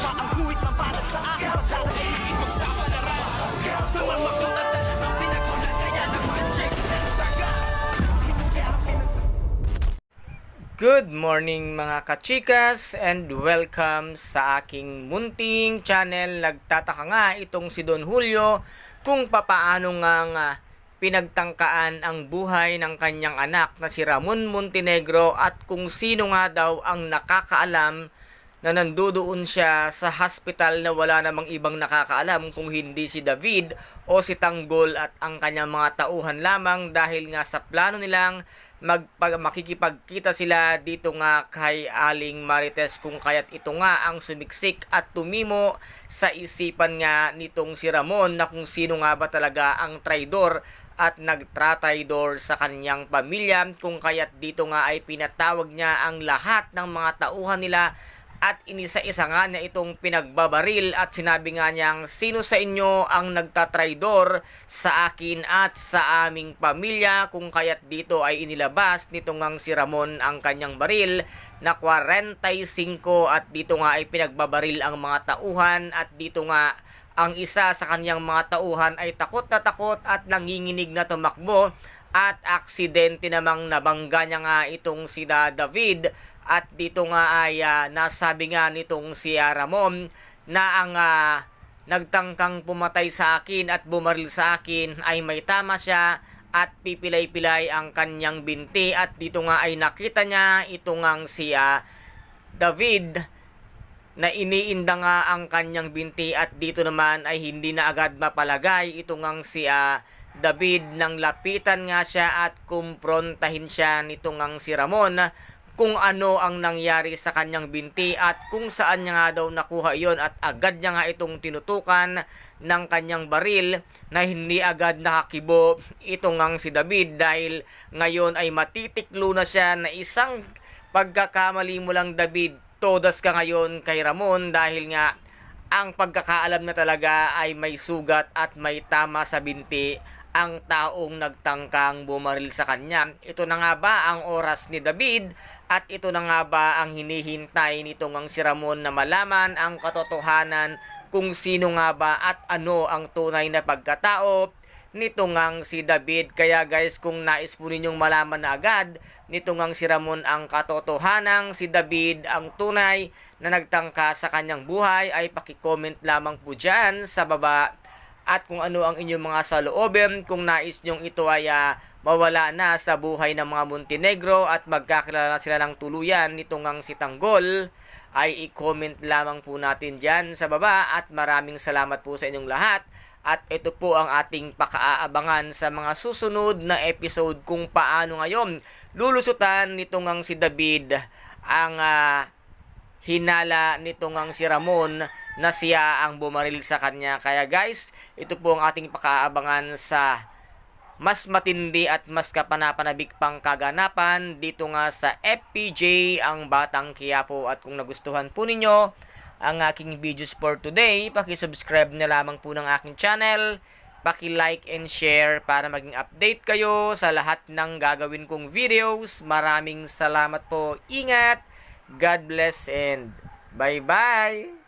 Tama ang guhit ng para sa akin. Paglalagay ng ipagsapalaran sa mga katatan ang pinagmulan kaya naman check saga. Good morning mga kachikas and welcome sa aking munting channel. Nagtataka nga itong si Don Julio kung papaano nga pinagtangkaan ang buhay ng kanyang anak na si Ramon Montenegro at kung sino nga daw ang nakakaalam na nandoon siya sa hospital na wala namang ibang nakakaalam kung hindi si David o si Tanggol at ang kanyang mga tauhan lamang dahil nga sa plano nilang makikipagkita sila dito nga kay Aling Marites kung kaya't ito nga ang sumiksik at tumimo sa isipan nga nitong si Ramon na kung sino nga ba talaga ang traidor at nagtratraidor sa kanyang pamilya kung kaya't dito nga ay pinatawag niya ang lahat ng mga tauhan nila at inisa-isa nga niya itong pinagbabaril at sinabi nga niyang sino sa inyo ang nagtatraidor sa akin at sa aming pamilya kung kaya't dito ay inilabas nitong ang si Ramon ang kanyang baril na 45 at dito nga ay pinagbabaril ang mga tauhan at dito nga ang isa sa kanyang mga tauhan ay takot na takot at nanginginig na tumakbo at aksidente namang nabangga niya nga itong si David. At dito nga ay nasabi nga nitong si Ramon na ang nagtangkang pumatay sa akin at bumaril sa akin ay may tama siya at pipilay-pilay ang kanyang binti. At dito nga ay nakita niya itong ang si David na iniinda nga ang kanyang binti at dito naman ay hindi na agad mapalagay itong ang si David nang lapitan nga siya at kumprontahin siya nitong ang si Ramon kung ano ang nangyari sa kanyang binti at kung saan niya nga daw nakuha iyon at agad niya nga itong tinutukan ng kanyang baril na hindi agad nakakibo itong ang si David dahil ngayon ay matitiklo na siya na isang pagkakamali mo lang David, todas ka ngayon kay Ramon dahil nga ang pagkakaalam na talaga ay may sugat at may tama sa binti ang taong nagtangkang bumaril sa kanya. Ito na nga ba ang oras ni David at ito na nga ba ang hinihintay nitong ang si Ramon na malaman ang katotohanan kung sino nga ba at ano ang tunay na pagkatao nitong ang si David. Kaya guys, kung nais po ninyong malaman na agad nitong ang si Ramon ang katotohanang si David ang tunay na nagtangka sa kanyang buhay ay paki-comment lamang po dyan sa baba. At kung ano ang inyong mga saloobin, kung nais nyong ito ay mawala na sa buhay ng mga Montenegro at magkakilala sila ng tuluyan nitong ang si Tanggol, ay i-comment lamang po natin dyan sa baba at maraming salamat po sa inyong lahat. At ito po ang ating pakaaabangan sa mga susunod na episode kung paano ngayon lulusutan nitong ang si David ang hinala nitong ang si Ramon na siya ang bumaril sa kanya. Kaya guys, ito po ang ating pakaabangan sa mas matindi at mas kapanapanabik pang kaganapan dito nga sa FPJ ang Batang Quiapo. At kung nagustuhan po ninyo ang aking videos for today, paki-subscribe na lamang po ng aking channel, paki-like and share para maging update kayo sa lahat ng gagawin kong videos. Maraming salamat po. Ingat! God bless and bye-bye!